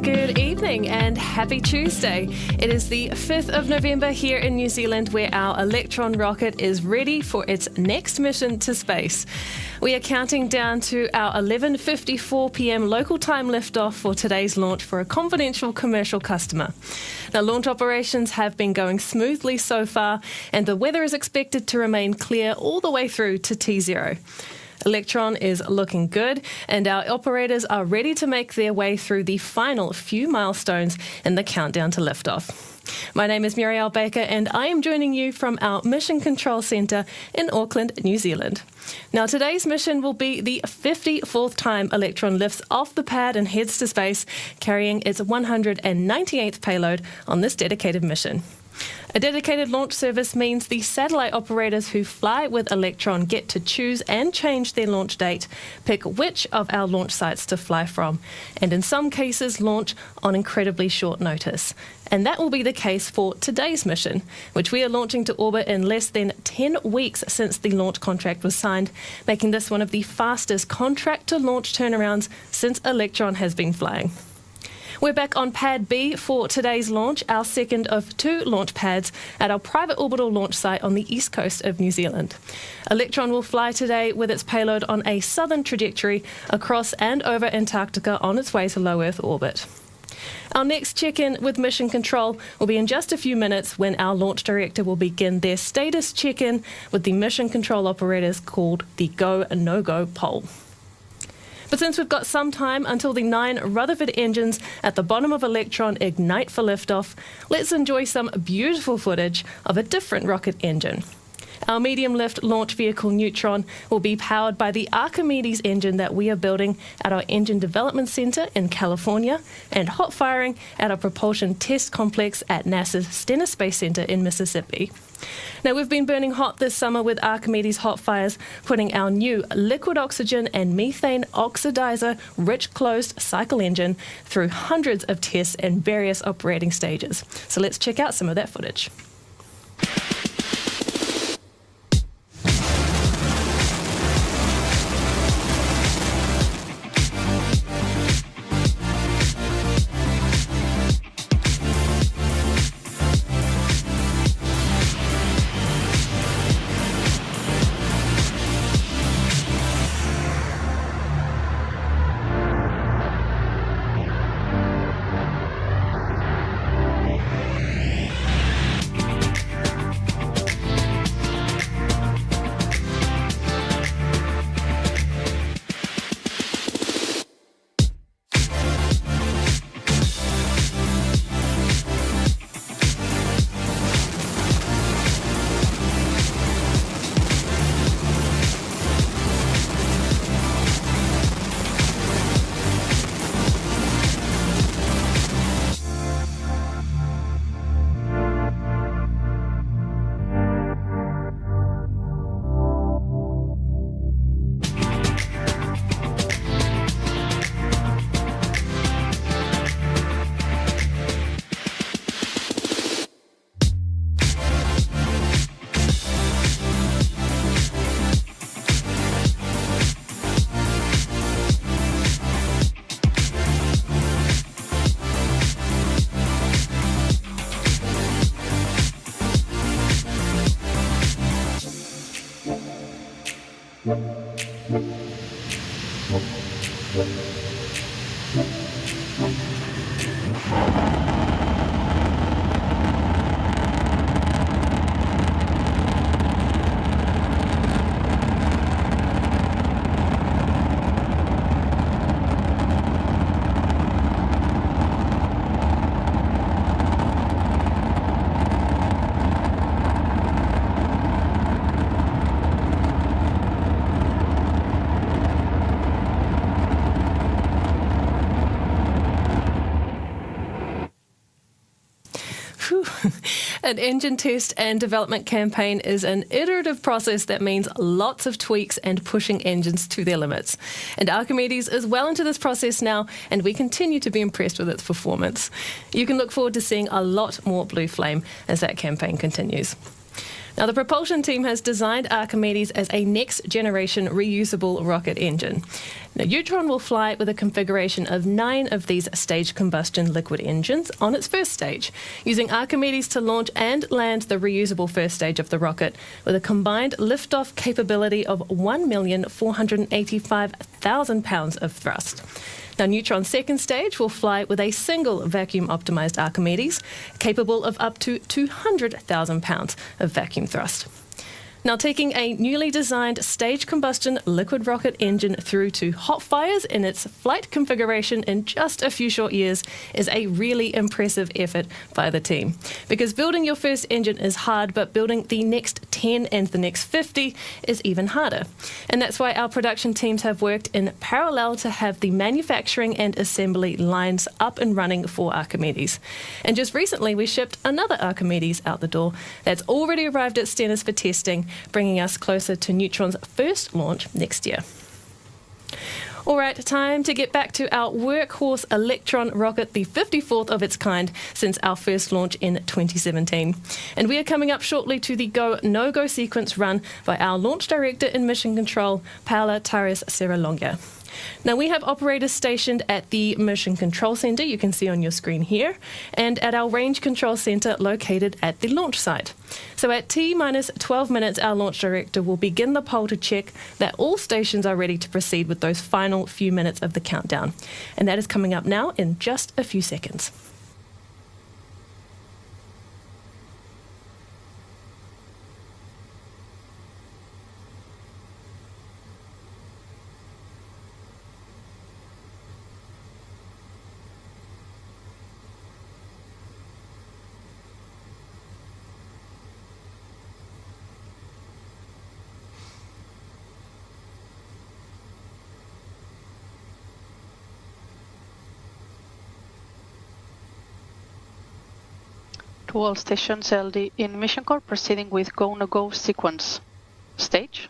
Good evening and happy Tuesday. It is the 5th of November here in New Zealand, where our Electron rocket is ready for its next mission to space. We are counting down to our 11:54 p.m. local time liftoff for today's launch for a confidential commercial customer. Now, launch operations have been going smoothly so far, and the weather is expected to remain clear all the way through to T0. Electron is looking good, and our operators are ready to make their way through the final few milestones in the countdown to liftoff. My name is Muriel Baker, and I am joining you from our Mission Control Centre in Auckland, New Zealand. Now, today's mission will be the 54th time Electron lifts off the pad and heads to space, carrying its 198th payload on this dedicated mission. A dedicated launch service means the satellite operators who fly with Electron get to choose and change their launch date, pick which of our launch sites to fly from, and in some cases launch on incredibly short notice. And that will be the case for today's mission, which we are launching to orbit in less than 10 weeks since the launch contract was signed, making this one of the fastest contract-to-launch turnarounds since Electron has been flying. We're back on Pad B for today's launch, our second of 2 launch pads at our private orbital launch site on the east coast of New Zealand. Electron will fly today with its payload on a southern trajectory across and over Antarctica on its way to low Earth orbit. Our next check-in with Mission Control will be in just a few minutes, when our launch director will begin their status check-in with the Mission Control operators, called the Go-No-Go poll. But since we've got some time until the 9 Rutherford engines at the bottom of Electron ignite for liftoff, let's enjoy some beautiful footage of a different rocket engine. Our medium-lift launch vehicle Neutron will be powered by the Archimedes engine that we are building at our Engine Development Center in California, and hot firing at our propulsion test complex at NASA's Stennis Space Center in Mississippi. Now, we've been burning hot this summer with Archimedes hot fires, putting our new liquid oxygen and methane oxidizer rich closed cycle engine through hundreds of tests and various operating stages. So let's check out some of that footage. An engine test and development campaign is an iterative process that means lots of tweaks and pushing engines to their limits. And Archimedes is well into this process now, and we continue to be impressed with its performance. You can look forward to seeing a lot more blue flame as that campaign continues. Now, the propulsion team has designed Archimedes as a next-generation reusable rocket engine. Now, Neutron will fly with a configuration of 9 of these staged combustion liquid engines on its first stage, using Archimedes to launch and land the reusable first stage of the rocket with a combined liftoff capability of 1,485,000 pounds of thrust. Now, Neutron's second stage will fly with a single vacuum-optimised Archimedes, capable of up to 200,000 pounds of vacuum thrust. Now, taking a newly designed staged combustion liquid rocket engine through to hot fires in its flight configuration in just a few short years is a really impressive effort by the team. Because building your first engine is hard, but building the next 10 and the next 50 is even harder. And that's why our production teams have worked in parallel to have the manufacturing and assembly lines up and running for Archimedes. And just recently, we shipped another Archimedes out the door that's already arrived at Stennis for testing, bringing us closer to Neutron's first launch next year. All right, time to get back to our workhorse Electron rocket, the 54th of its kind since our first launch in 2017. And we are coming up shortly to the go, no-go sequence run by our launch director in mission control, Paula Torres Serralonga. Now, we have operators stationed at the Mission Control Centre, you can see on your screen here, and at our Range Control Centre located at the launch site. So at T-minus 12 minutes, our launch director will begin the poll to check that all stations are ready to proceed with those final few minutes of the countdown. And that is coming up now in just a few seconds. To all stations LD in Mission Corps proceeding with go-no-go sequence. Stage.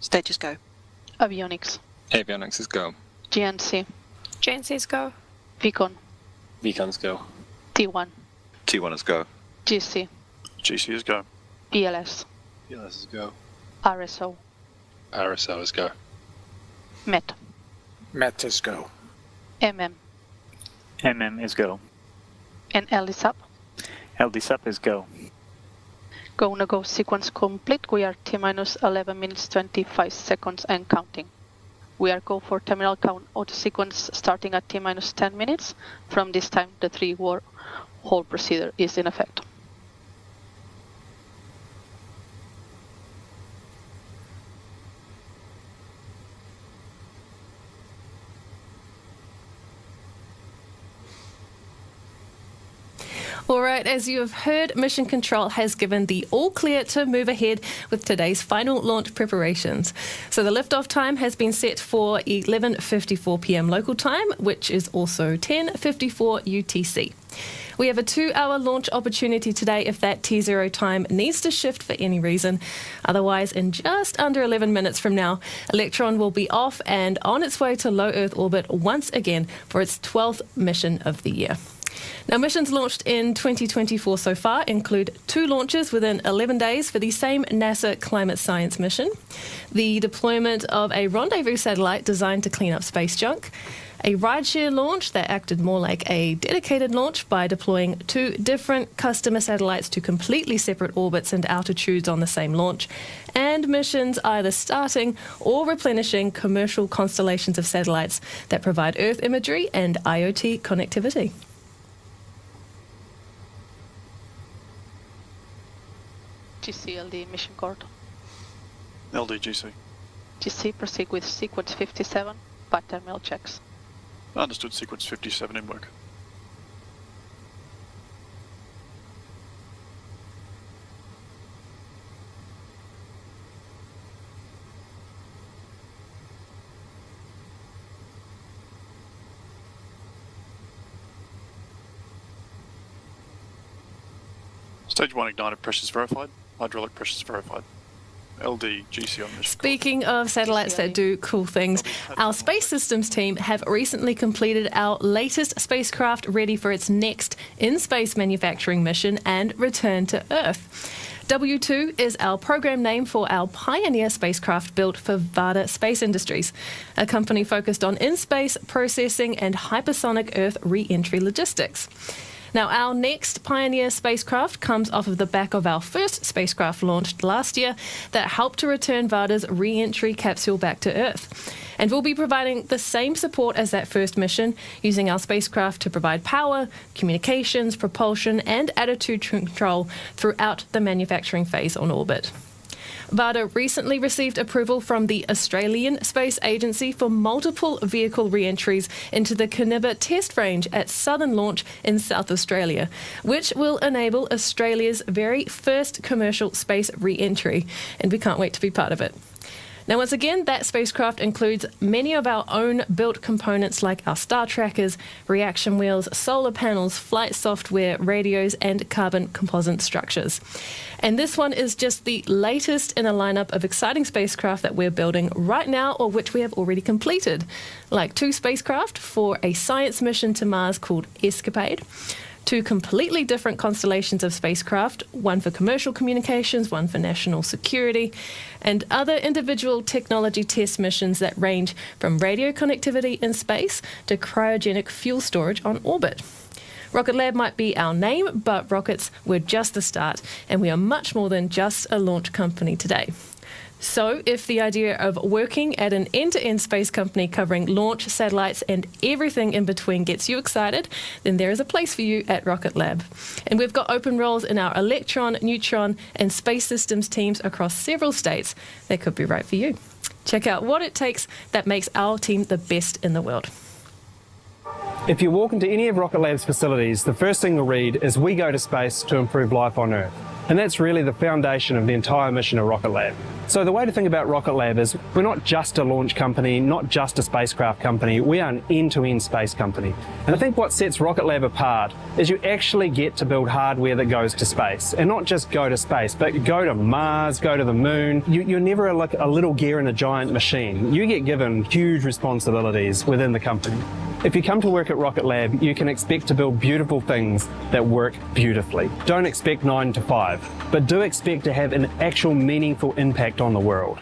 Stages go. Avionics. Avionics is go. GNC. GNC's go. Vicon. Vicons go. T1. T1 is go. GC. GC is go. PLS. PLS is go. RSO. RSO is go. MET. MET is go. MM. MM is go. And LDSUP. LDSUP is go. Go-no-go sequence complete. We are T-minus 11 minutes 25 seconds and counting. We are go for terminal count auto sequence starting at T-minus 10 minutes. From this time, the 3-hole procedure is in effect. All right, as you have heard, Mission Control has given the all clear to move ahead with today's final launch preparations. So the liftoff time has been set for 11:54 p.m. local time, which is also 10:54 UTC. We have a 2-hour launch opportunity today if that T0 time needs to shift for any reason. Otherwise, in just under 11 minutes from now, Electron will be off and on its way to low Earth orbit once again for its 12th mission of the year. Now, missions launched in 2024 so far include 2 launches within 11 days for the same NASA climate science mission, the deployment of a rendezvous satellite designed to clean up space junk, a rideshare launch that acted more like a dedicated launch by deploying 2 different customer satellites to completely separate orbits and altitudes on the same launch, and missions either starting or replenishing commercial constellations of satellites that provide Earth imagery and IoT connectivity. GCLD mission cord. LDGC. GC proceed with sequence 57, but terminal checks. Understood, sequence 57 in work. Stage 1 ignited pressures verified, hydraulic pressures verified. LD, GC on mission. Speaking of satellites that do cool things, our space systems team have recently completed our latest spacecraft ready for its next in-space manufacturing mission and return to Earth. W2 is our program name for our Pioneer spacecraft built for Varda Space Industries, a company focused on in-space processing and hypersonic Earth re-entry logistics. Now, our next Pioneer spacecraft comes off of the back of our first spacecraft launched last year that helped to return Varda's re-entry capsule back to Earth. And we'll be providing the same support as that first mission, using our spacecraft to provide power, communications, propulsion, and attitude control throughout the manufacturing phase on orbit. Varda recently received approval from the Australian Space Agency for multiple vehicle re-entries into the Kaniba test range at Southern Launch in South Australia, which will enable Australia's very first commercial space re-entry, and we can't wait to be part of it. Now, once again, that spacecraft includes many of our own built components like our star trackers, reaction wheels, solar panels, flight software, radios, and carbon composite structures. And this one is just the latest in a lineup of exciting spacecraft that we're building right now, or which we have already completed, like 2 spacecraft for a science mission to Mars called Escapade, 2 completely different constellations of spacecraft, one for commercial communications, one for national security, and other individual technology test missions that range from radio connectivity in space to cryogenic fuel storage on orbit. Rocket Lab might be our name, but rockets were just the start, and we are much more than just a launch company today. So if the idea of working at an end-to-end space company covering launch, satellites, and everything in between gets you excited, then there is a place for you at Rocket Lab. And we've got open roles in our Electron, Neutron, and Space Systems teams across several states that could be right for you. Check out what it takes that makes our team the best in the world. If you walk into any of Rocket Lab's facilities, the first thing you'll read is "We go to space to improve life on Earth." And that's really the foundation of the entire mission of Rocket Lab. So the way to think about Rocket Lab is we're not just a launch company, not just a spacecraft company, we are an end-to-end space company. And I think what sets Rocket Lab apart is you actually get to build hardware that goes to space. And not just go to space, but go to Mars, go to the moon. You're never like a little gear in a giant machine. You get given huge responsibilities within the company. If you come to work at Rocket Lab, you can expect to build beautiful things that work beautifully. Don't expect 9 to 5, but do expect to have an actual meaningful impact on the world.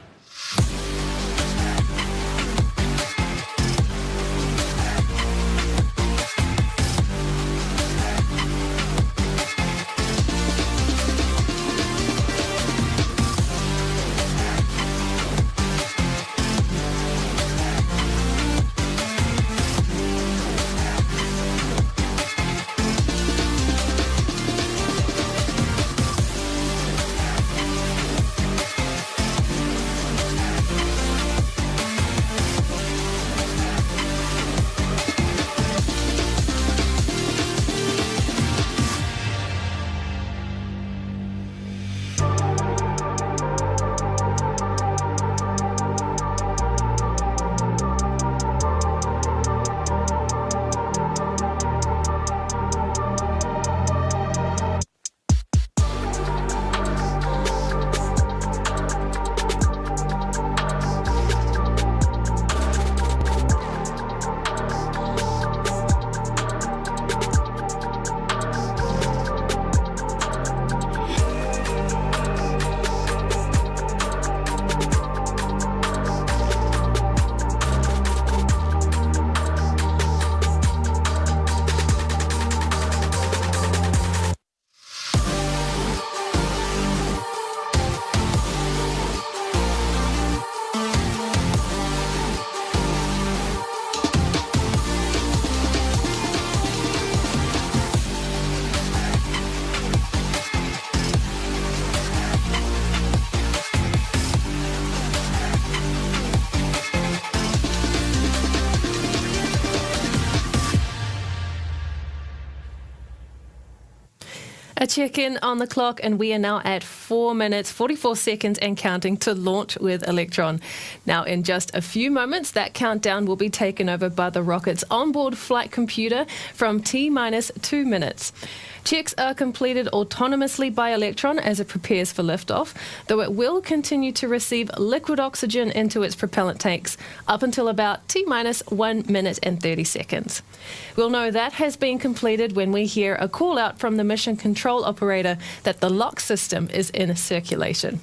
A check-in on the clock, and we are now at 4 minutes, 44 seconds and counting to launch with Electron. Now, in just a few moments, that countdown will be taken over by the rocket's onboard flight computer from T-minus 2 minutes. Checks are completed autonomously by Electron as it prepares for liftoff, though it will continue to receive liquid oxygen into its propellant tanks up until about T-minus 1 minute and 30 seconds. We'll know that has been completed when we hear a call out from the mission control control operator that the lock system is in circulation.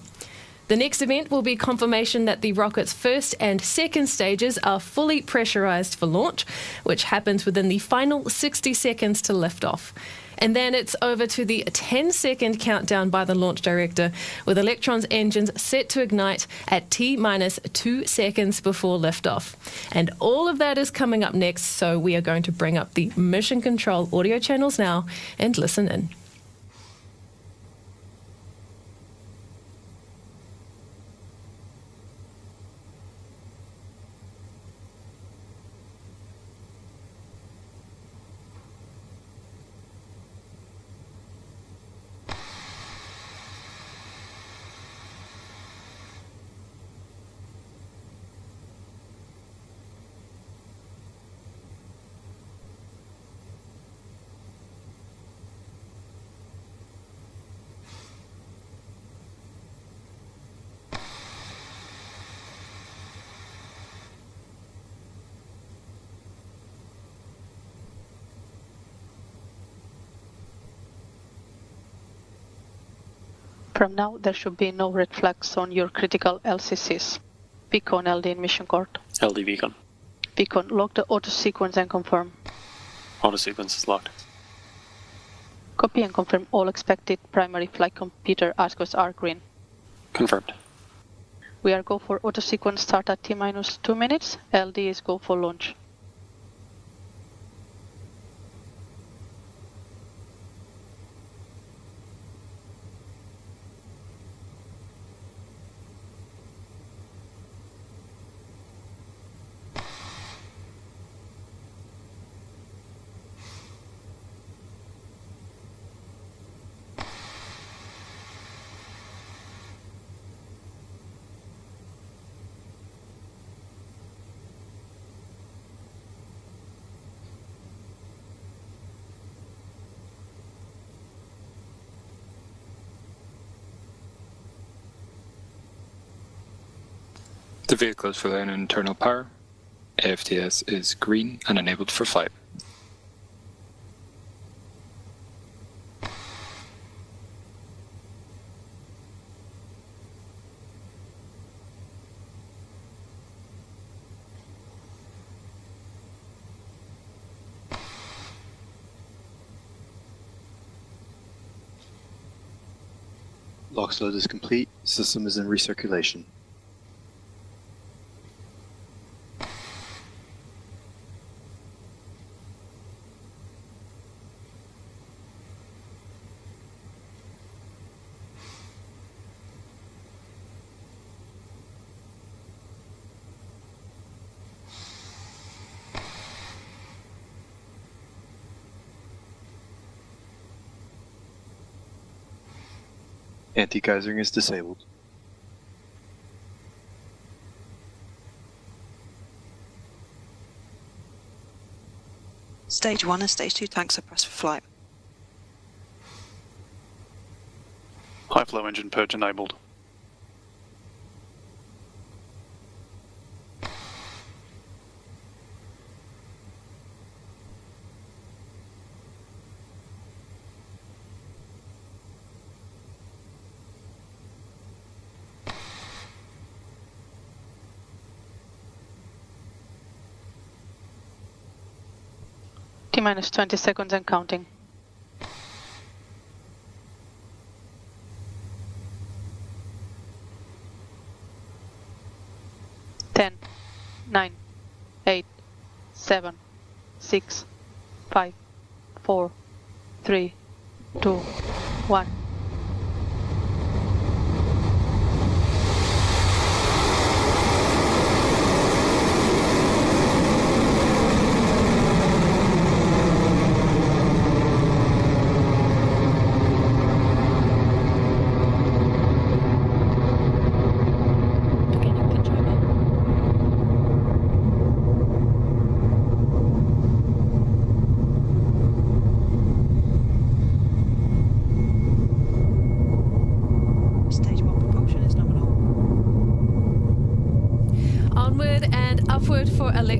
The next event will be confirmation that the rocket's first and second stages are fully pressurized for launch, which happens within the final 60 seconds to liftoff. And then it's over to the 10-second countdown by the launch director, with Electron's engines set to ignite at T-minus 2 seconds before liftoff. And all of that is coming up next, so we are going to bring up the mission control audio channels now and listen in. From now, there should be no red flags on your critical LCCs. Beacon LD in mission court. LD beacon. Beacon, lock the auto sequence and confirm. Auto sequence is locked. Copy and confirm all expected primary flight computer ASCOs are green. Confirmed. We are go for auto sequence start at T-minus 2 minutes. LD is go for launch. The vehicle is full on internal power. AFTS is green and enabled for flight. LOX load is complete. System is in recirculation. Anti-geysering is disabled. Stage 1 and Stage 2 tanks are pressed for flight. High flow engine purge enabled. T-minus 20 seconds and counting. 10, 9, 8, 7, 6, 5, 4, 3, 2, 1.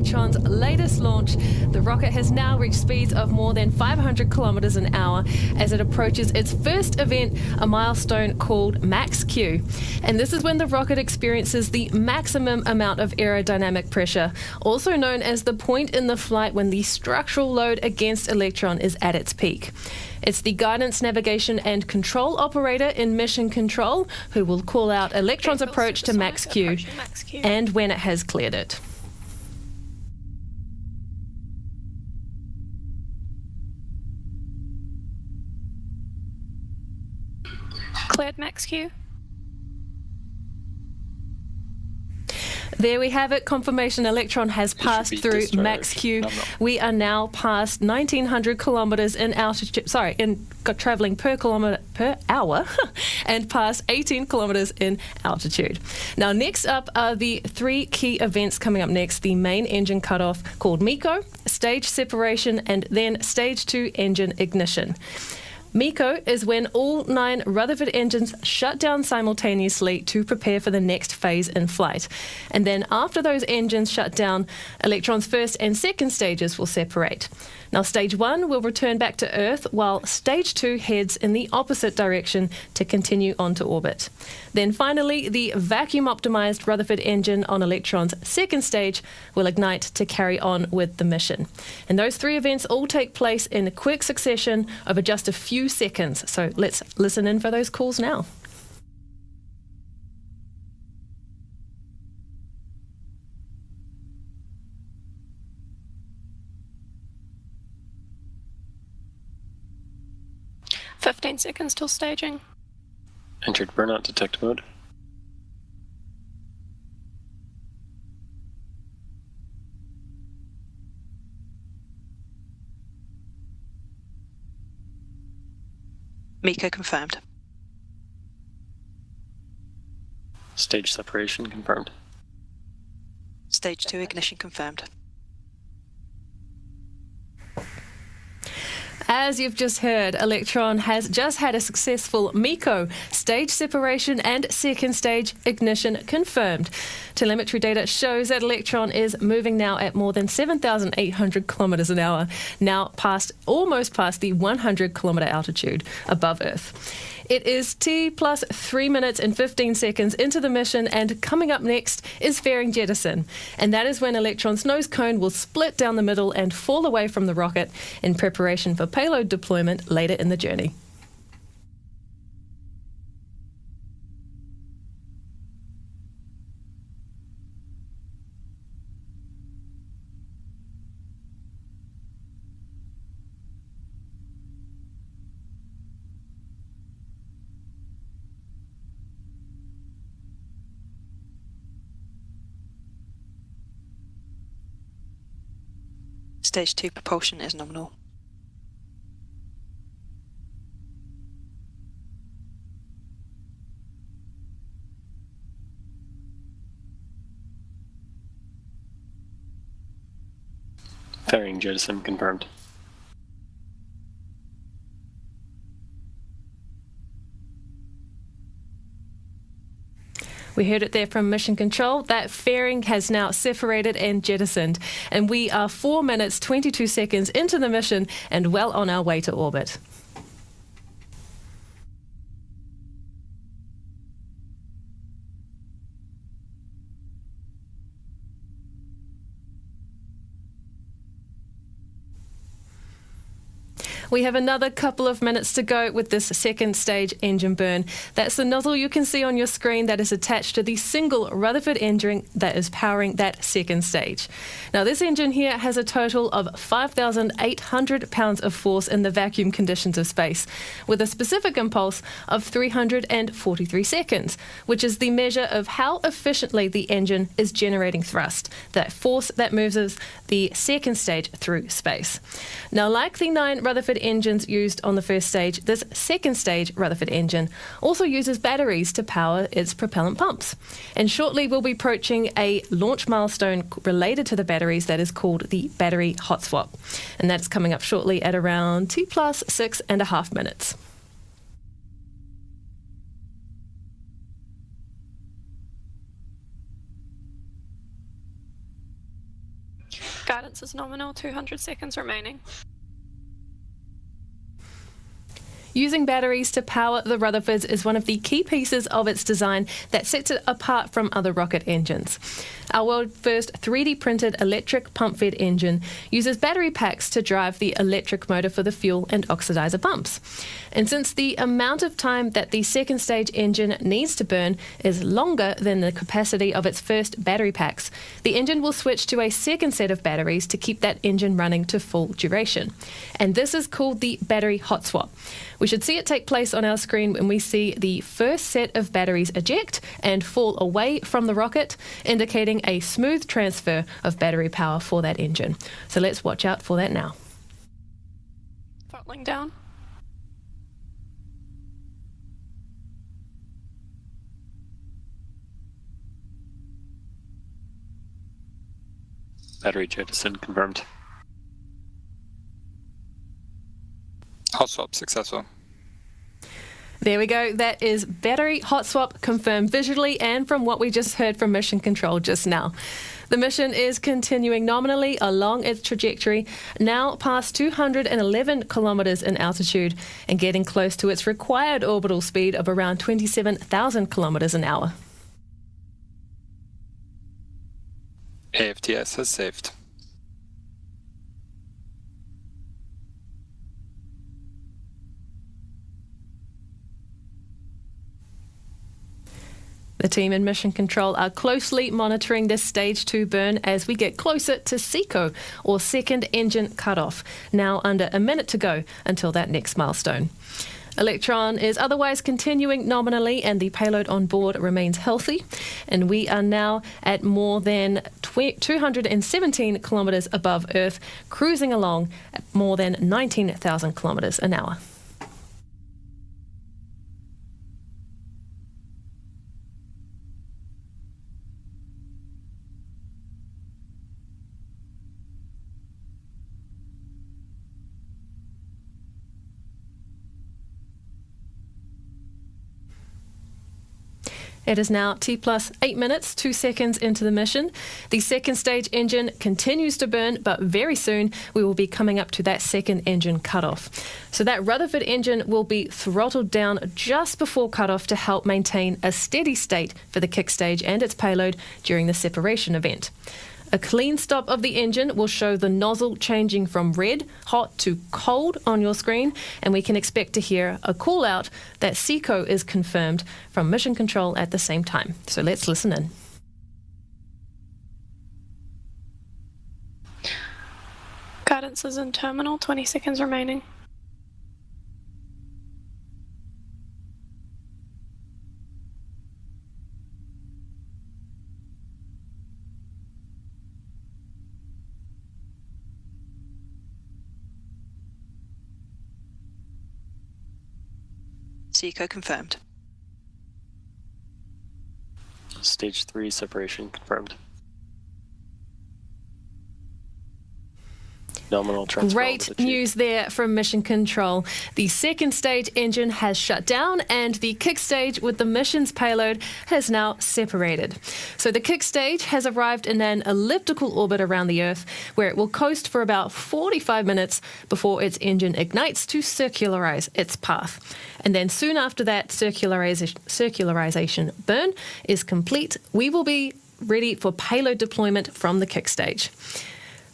Electron's latest launch. The rocket has now reached speeds of more than 500 kilometers an hour as it approaches its first event, a milestone called Max Q. And this is when the rocket experiences the maximum amount of aerodynamic pressure, also known as the point in the flight when the structural load against Electron is at its peak. It's the guidance, navigation and control operator in mission control who will call out Electron's approach to Max Q and when it has cleared it. Cleared Max Q. There we have it. Confirmation Electron has passed through Max Q. We are now past 1900 kilometers in altitude, traveling per kilometer per hour and past 18 kilometers in altitude. Now, next up are the three key events coming up next. The main engine cutoff called MECO, stage separation, and then stage 2 engine ignition. MECO is when all 9 Rutherford engines shut down simultaneously to prepare for the next phase in flight. And then after those engines shut down, Electron's first and second stages will separate. Now, stage 1 will return back to Earth, while stage 2 heads in the opposite direction to continue onto orbit. Then finally, the vacuum-optimized Rutherford engine on Electron's second stage will ignite to carry on with the mission. And those three events all take place in a quick succession over just a few seconds. So let's listen in for those calls now. "15 seconds till staging." Entered burnout detect mode. MECO confirmed. Stage separation confirmed. Stage 2 ignition confirmed. As you've just heard, Electron has just had a successful MECO, stage separation and second stage ignition confirmed. Telemetry data shows that Electron is moving now at more than 7,800 kilometers an hour, now almost past the 100 kilometer altitude above Earth. It is T plus 3 minutes and 15 seconds into the mission, and coming up next is fairing jettison. And that is when Electron's nose cone will split down the middle and fall away from the rocket in preparation for payload deployment later in the journey. Stage 2 propulsion is nominal. Fairing jettison confirmed. We heard it there from Mission Control. That fairing has now separated and jettisoned. And we are 4 minutes, 22 seconds into the mission and well on our way to orbit. We have another couple of minutes to go with this second stage engine burn. That's the nozzle you can see on your screen that is attached to the single Rutherford engine that is powering that second stage. Now, this engine here has a total of 5,800 pounds of force in the vacuum conditions of space, with a specific impulse of 343 seconds, which is the measure of how efficiently the engine is generating thrust, that force that moves the second stage through space. Now, like the 9 Rutherford engines used on the first stage, this second stage Rutherford engine also uses batteries to power its propellant pumps. And shortly we'll be approaching a launch milestone related to the batteries that is called the battery hot swap. And that's coming up shortly at around T plus 6.5 minutes. Guidance is nominal, 200 seconds remaining. Using batteries to power the Rutherfords is one of the key pieces of its design that sets it apart from other rocket engines. Our world's first 3D printed electric pump-fed engine uses battery packs to drive the electric motor for the fuel and oxidizer pumps. And since the amount of time that the second stage engine needs to burn is longer than the capacity of its first battery packs, the engine will switch to a second set of batteries to keep that engine running to full duration. And this is called the battery hot swap. We should see it take place on our screen when we see the first set of batteries eject and fall away from the rocket, indicating a smooth transfer of battery power for that engine. So let's watch out for that now. Throttling down. Battery jettison confirmed. Hot swap successful. There we go. That is battery hot swap confirmed visually and from what we just heard from Mission Control just now. The mission is continuing nominally along its trajectory, now past 211 kilometres in altitude and getting close to its required orbital speed of around 27,000 kilometres an hour. AFTS has saved. The team in Mission Control are closely monitoring this Stage 2 burn as we get closer to SECO, or second engine cutoff, now under a minute to go until that next milestone. Electron is otherwise continuing nominally and the payload on board remains healthy, and we are now at more than 217 kilometres above Earth, cruising along at more than 19,000 kilometres an hour. It is now T plus 8 minutes, 2 seconds into the mission. The second stage engine continues to burn, but very soon we will be coming up to that second engine cutoff. So that Rutherford engine will be throttled down just before cutoff to help maintain a steady state for the kick stage and its payload during the separation event. A clean stop of the engine will show the nozzle changing from red, hot to cold on your screen, and we can expect to hear a call out that SECO is confirmed from Mission Control at the same time. So let's listen in. Guidance is in terminal, 20 seconds remaining. SECO confirmed. Stage 3 separation confirmed. Nominal transfer. Great news there from Mission Control. The second stage engine has shut down and the kick stage with the mission's payload has now separated. So the kick stage has arrived in an elliptical orbit around the Earth where it will coast for about 45 minutes before its engine ignites to circularize its path. And then soon after that circularization burn is complete, we will be ready for payload deployment from the kick stage.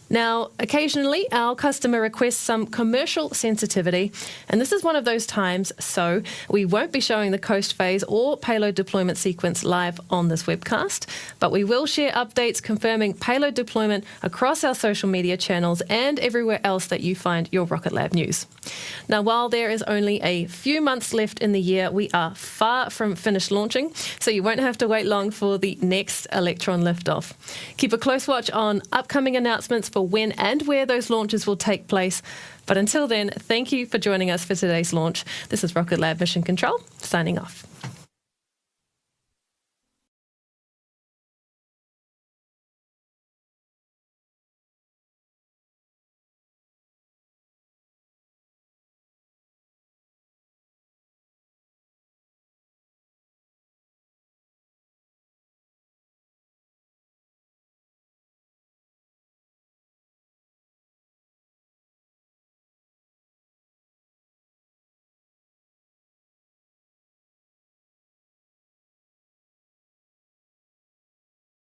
Now, occasionally our customer requests some commercial sensitivity, and this is one of those times, so we won't be showing the coast phase or payload deployment sequence live on this webcast, but we will share updates confirming payload deployment across our social media channels and everywhere else that you find your Rocket Lab news. Now, while there is only a few months left in the year, we are far from finished launching, so you won't have to wait long for the next Electron liftoff. Keep a close watch on upcoming announcements for when and where those launches will take place. But until then, thank you for joining us for today's launch. This is Rocket Lab Mission Control, signing off.